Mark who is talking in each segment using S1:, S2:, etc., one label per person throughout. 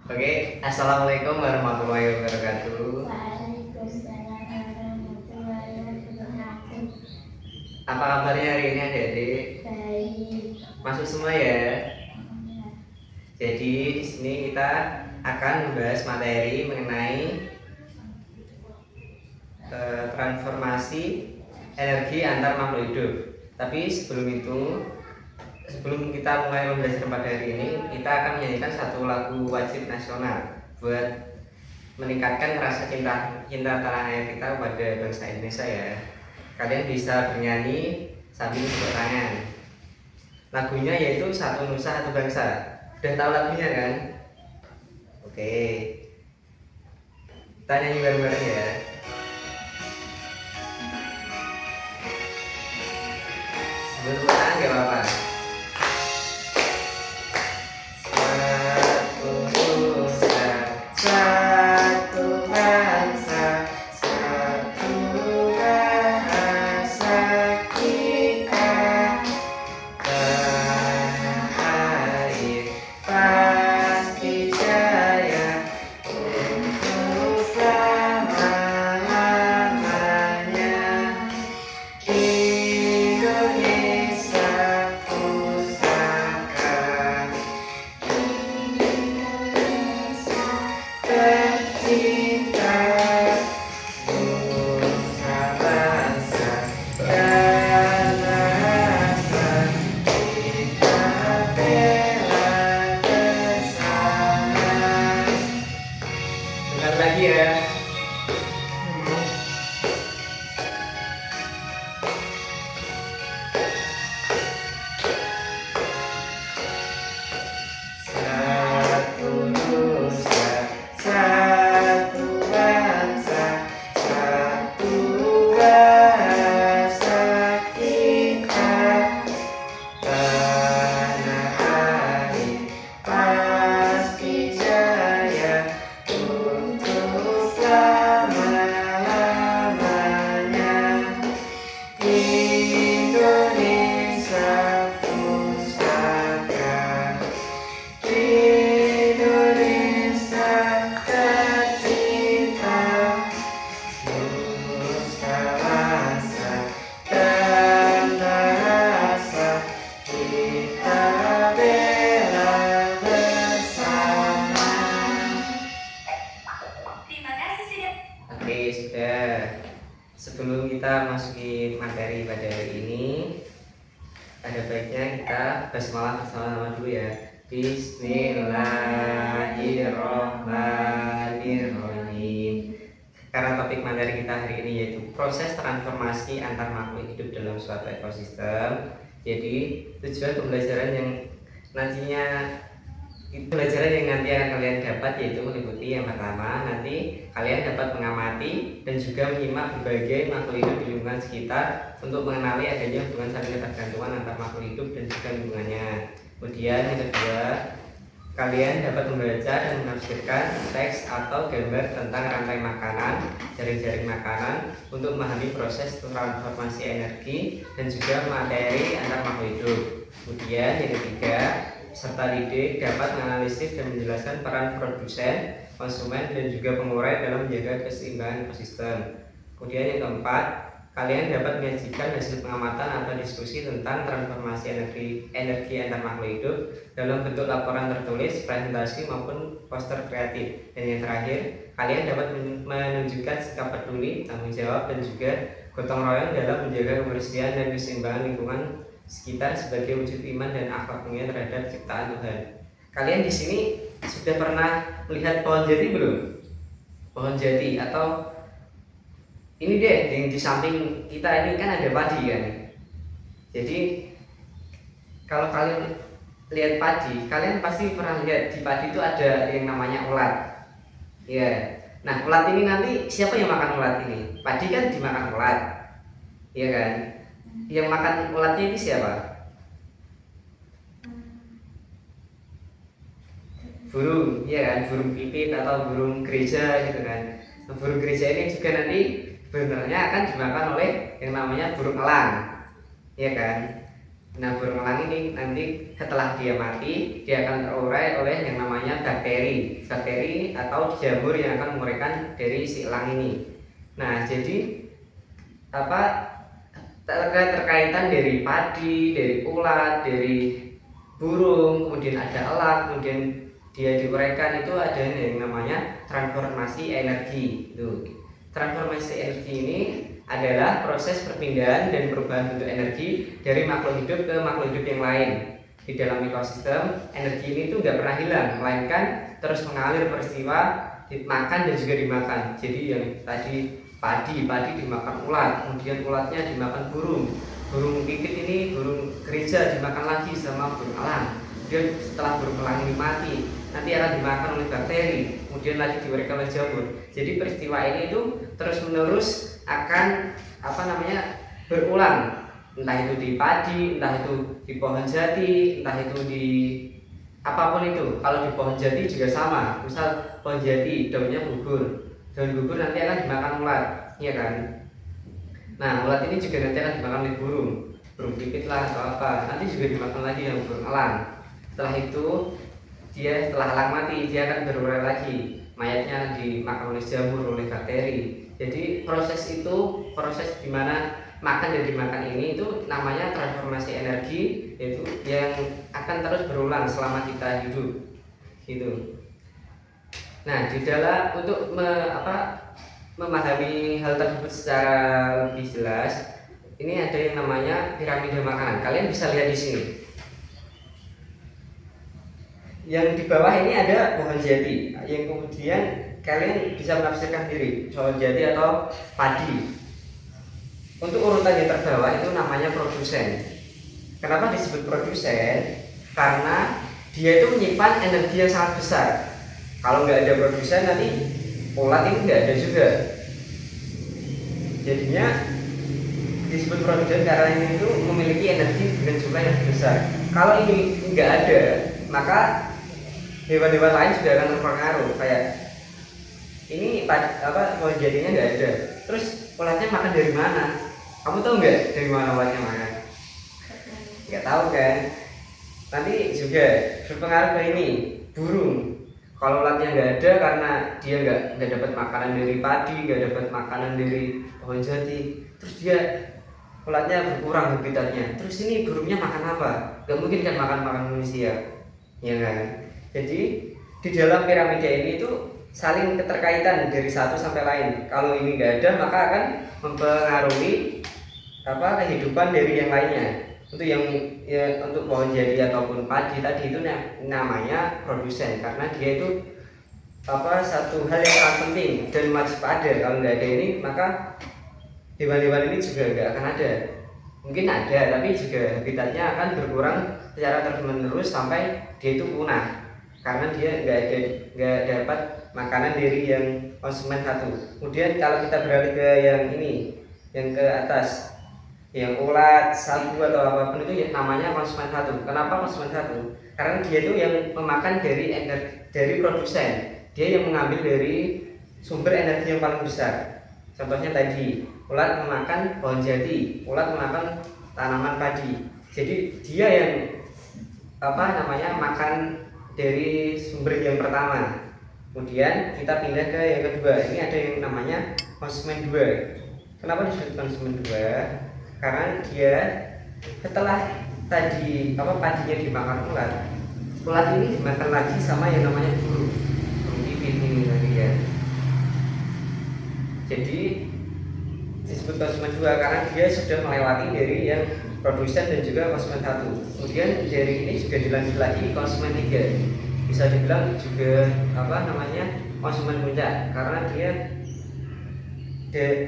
S1: Oke, assalamualaikum warahmatullahi wabarakatuh.
S2: Waalaikumsalam warahmatullahi wabarakatuh.
S1: Apa kabarnya hari ini adik-adik?
S2: Baik.
S1: Masuk semua ya. Jadi di sini kita akan membahas materi mengenai transformasi energi antar makhluk hidup. Tapi sebelum kita mulai membelajar pada hari ini, kita akan menyanyikan satu lagu wajib nasional buat meningkatkan rasa cinta tanah air kita kepada bangsa Indonesia ya. Kalian bisa bernyanyi sambil tepuk tangan. Lagunya yaitu Satu Nusa Satu Bangsa. Udah tahu lagunya kan? Oke, kita nyanyi bareng-bareng ya. Sambil tepuk tangan gak apa-apa. Satu Nusa, satu bangsa, satu bahasa kita. Tanah air pasti jaya untuk selama-lamanya. Indonesia pusaka, Indonesia tercinta, nusa bangsa dan rasa kita bela bersama. Bentar lagi ya. Satu nusa, satu bangsa, satu bahasa kita. Tanah air pasti jaya untuk selama-lamanya. Indonesia pusaka, Indonesia tercinta, nusa bangsa dan rasa kita bela bersama.
S2: Terima kasih sudah.
S1: Oke, sudah. Sebelum kita masuki materi pada hari ini, ada baiknya kita basmalah bersama-sama dulu ya. Bismillahirrahmanirrahim. Karena topik materi kita hari ini yaitu proses transformasi antar makhluk hidup dalam suatu ekosistem. Jadi tujuan pembelajaran yang nantinya pelajaran yang nanti akan kalian dapat yaitu meliputi yang pertama, nanti kalian dapat mengamati dan juga menyimak berbagai makhluk hidup di lingkungan sekitar untuk mengenali adanya hubungan saling ketergantungan antar makhluk hidup dan juga lingkungannya. Kemudian yang kedua, kalian dapat membaca dan menafsirkan teks atau gambar tentang rantai makanan, jaring-jaring makanan untuk memahami proses transformasi energi dan juga materi antar makhluk hidup. Kemudian yang ketiga, serta didik dapat menganalisis dan menjelaskan peran produsen, konsumen, dan juga pengurai dalam menjaga keseimbangan ekosistem. Kemudian yang keempat, kalian dapat menyajikan hasil pengamatan atau diskusi tentang transformasi energi antar makhluk hidup dalam bentuk laporan tertulis, presentasi, maupun poster kreatif. Dan yang terakhir, kalian dapat menunjukkan sikap peduli, tanggung jawab, dan juga gotong royong dalam menjaga kebersihan dan keseimbangan lingkungan sekitar sebagai wujud iman dan akhlak mulia terhadap ciptaan Tuhan. Kalian di sini sudah pernah melihat pohon jati belum? Pohon jati atau ini deh yang di samping kita ini kan ada padi kan. Jadi kalau kalian lihat padi, kalian pasti pernah lihat di padi itu ada yang namanya ulat. Ya. Nah, ulat ini nanti siapa yang makan ulat ini? Padi kan dimakan ulat. Iya kan? Yang makan ulatnya itu siapa? Burung, iya kan? Burung pipit atau burung gereja gitu kan. Nah, burung gereja ini juga nanti sebenarnya akan dimakan oleh yang namanya burung elang, iya kan? Nah, burung elang ini nanti setelah dia mati, dia akan terurai oleh yang namanya bakteri atau jamur yang akan menguraikan dari si elang ini. Nah, jadi apa terkaitan dari padi, dari ulat, dari burung, kemudian ada elang, kemudian dia diuraikan, itu ada yang namanya transformasi energi. Transformasi energi ini adalah proses perpindahan dan perubahan bentuk energi dari makhluk hidup ke makhluk hidup yang lain. Di dalam ekosistem, energi ini tuh nggak pernah hilang, melainkan terus mengalir peristiwa dimakan dan juga dimakan. Jadi yang tadi padi dimakan ulat, kemudian ulatnya dimakan burung pipit ini, burung gereja dimakan lagi sama burung elang. Kemudian setelah burung elang ini mati, nanti akan dimakan oleh bakteri, kemudian lagi diuraikan oleh jamur. Jadi peristiwa ini itu terus menerus akan berulang, entah itu di padi, entah itu di pohon jati, entah itu di apapun itu. Kalau di pohon jati juga sama, misal pohon jati daunnya gugur, daun gugur nanti akan dimakan ulat, iya kan? Nah, ulat ini juga nanti akan dimakan oleh burung pipit lah atau apa, nanti juga dimakan lagi yang burung elang. Setelah itu setelah elang mati, dia akan berurai lagi, mayatnya dimakan oleh jamur, oleh bakteri. Jadi proses dimana makan dan dimakan ini itu namanya transformasi energi, yaitu yang akan terus berulang selama kita hidup gitu. Nah, di dalam untuk memahami hal tersebut secara lebih jelas, ini ada yang namanya piramida makanan. Kalian bisa lihat di sini. Yang di bawah ini ada pohon jati, yang kemudian kalian bisa menafsirkan diri pohon jati atau padi. Untuk urutan yang terbawah itu namanya produsen. Kenapa disebut produsen? Karena dia itu menyimpan energi yang sangat besar. Kalau nggak ada produsen, nanti ulat ini nggak ada juga. Jadinya disebut produsen karena ini itu memiliki energi dengan jumlah yang besar. Kalau ini nggak ada, maka hewan-hewan lain juga akan terpengaruh. Kayak ini pohon jadinya nggak ada, terus ulatnya makan dari mana? Kamu tahu nggak dari mana ulatnya makan? Nggak tahu kan? Nanti juga berpengaruh ke ini burung. Kalau ulatnya nggak ada karena dia nggak dapat makanan dari padi, nggak dapat makanan dari pohon jati, terus dia ulatnya berkurang habitatnya. Terus ini burungnya makan apa? Nggak mungkin kan makan manusia, ya kan? Jadi di dalam piramida ini itu saling keterkaitan dari satu sampai lain. Kalau ini nggak ada, maka akan mempengaruhi kehidupan dari yang lainnya. Untuk pohon jati ataupun padi tadi itu namanya produsen, karena dia itu satu hal yang sangat penting dan wajib ada. Kalau nggak ada ini, maka hewan-hewan ini juga nggak akan ada. Mungkin ada, tapi juga habitatnya akan berkurang secara terus-menerus sampai dia itu punah, karena dia nggak dapat makanan dari yang konsumen satu. Kemudian kalau kita beralih ke yang ini, yang ke atas, yang ulat, sagu atau apapun itu namanya konsumen satu. Kenapa konsumen satu? Karena dia itu yang memakan dari produsen. Dia yang mengambil dari sumber energi yang paling besar. Contohnya tadi, ulat memakan pohon jati, ulat memakan tanaman padi. Jadi dia yang makan dari sumber yang pertama. Kemudian kita pindah ke yang kedua. Ini ada yang namanya konsumen dua. Kenapa disebut konsumen dua? Karena dia setelah tadi padinya dimakan ulat ini dimakan lagi sama yang namanya burung pipit ini tadi ya. Jadi disebut konsumen dua karena dia sudah melewati dari yang produsen dan juga konsumen satu. Kemudian dari ini juga dilanjut lagi konsumen tiga. Bisa dibilang juga konsumen puncak, karena dia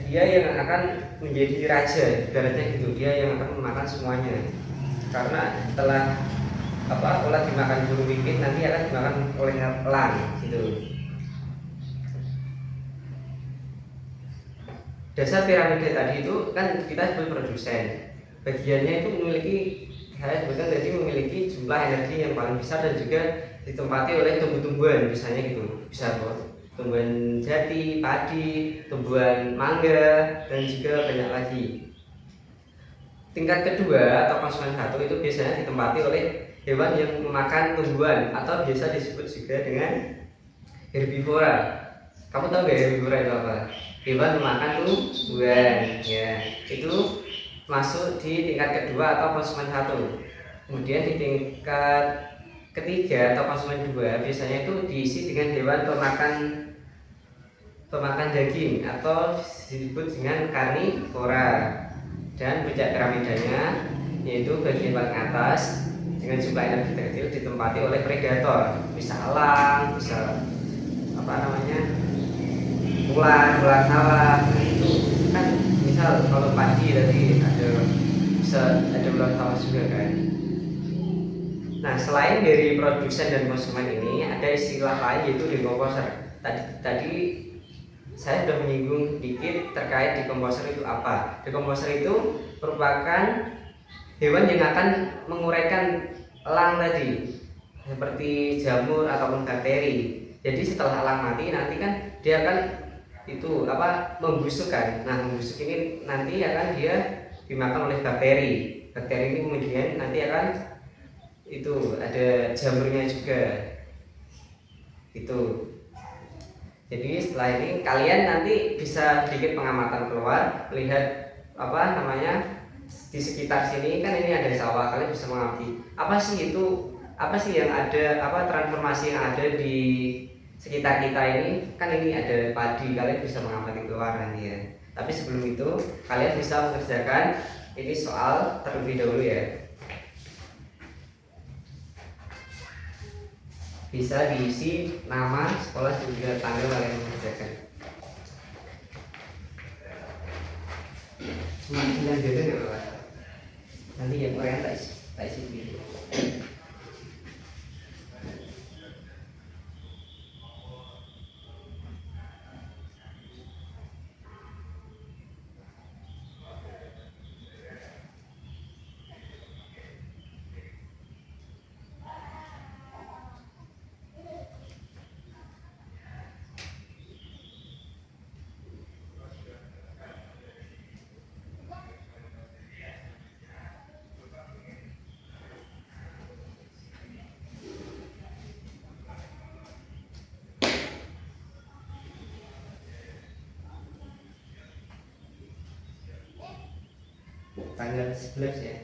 S1: yang akan menjadi raja, ibaratnya gitu. Dia yang akan memakan semuanya, karena setelah ulat dimakan burung pipit, nanti akan dimakan oleh elang gitu. Dasar piramida tadi itu kan kita sebut produsen. Bagiannya itu memiliki jumlah energi yang paling besar dan juga ditempati oleh tumbuh-tumbuhan, misalnya gitu. Bisa tumbuhan jati, padi, tumbuhan mangga, dan juga banyak lagi. tingkat kedua atau konsumen 1 itu biasanya ditempati oleh hewan yang memakan tumbuhan atau biasa disebut juga dengan herbivora. Kamu tahu gak herbivora itu apa? Hewan memakan tumbuhan, ya. Itu masuk di tingkat kedua atau konsumen 1. Kemudian di tingkat ketiga atau konsumen 2 biasanya itu diisi dengan hewan pemakan daging atau disebut dengan karnivora. Dan puncak piramidanya yaitu bagian paling atas dengan jumlah energi terkecil ditempati oleh predator, bisa elang, bisa ular sawah. Nah, itu kan misal kalau padi tadi bisa ada ular sawah juga kan. Nah, selain dari produsen dan konsumen ini ada istilah lain yaitu decomposer. Tadi saya sudah menyinggung dikit terkait decomposer itu apa. Decomposer itu merupakan hewan yang akan menguraikan elang tadi, seperti jamur ataupun bakteri. Jadi setelah elang mati nanti kan dia akan membusuk kan. Nah, membusuk ini nanti akan dia dimakan oleh bakteri. Bakteri ini kemudian nanti akan ada jamurnya juga. Itu. Jadi setelah ini kalian nanti bisa sedikit pengamatan keluar, lihat di sekitar sini kan ini ada sawah, kalian bisa mengamati apa sih yang ada, transformasi yang ada di sekitar kita ini. Kan ini ada padi, kalian bisa mengamati keluar nanti ya. Tapi sebelum itu kalian bisa mengerjakan ini soal terlebih dahulu ya. Bisa diisi nama, sekolah, juga tanggal kalian mengerjakan. Cuma bilang dulu nggak apa-apa. Nanti yang lain tak isi dulu. Tanggal 11 ya.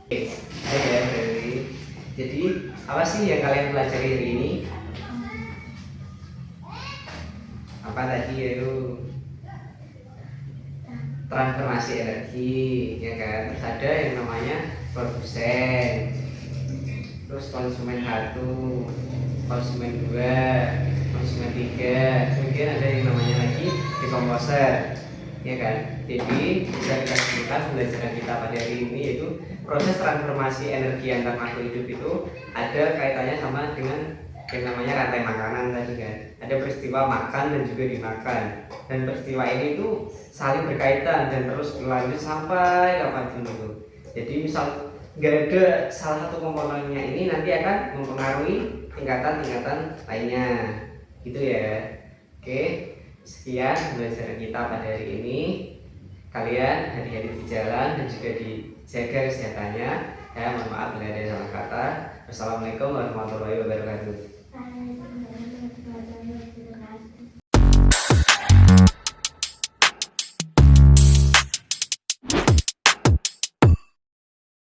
S1: Oke, jadi apa sih yang kalian pelajari hari ini? Apa tadi yaitu transformasi energi, ya kan? Terus ada yang namanya produsen, terus konsumen 1, konsumen 2, konsumen 3, kemudian ada yang namanya lagi decomposer, ya kan? Jadi bisa kita simpulkan pembelajaran kita pada hari ini yaitu proses transformasi energi antar makhluk hidup itu ada kaitannya sama dengan yang namanya rantai makanan tadi kan. Ada peristiwa makan dan juga dimakan, dan peristiwa ini tuh saling berkaitan dan terus berlanjut sampai kapanpun itu. Jadi misal nggak ada salah satu komponennya ini nanti akan mempengaruhi tingkatan-tingkatan lainnya, gitu ya. Oke, sekian pembelajaran kita pada hari ini. Kalian hati-hati di jalan dan juga dijaga kesehatannya. Ya, mohon maaf bila ada salah kata. Wassalamualaikum warahmatullahi wabarakatuh.
S2: Waalaikumsalam.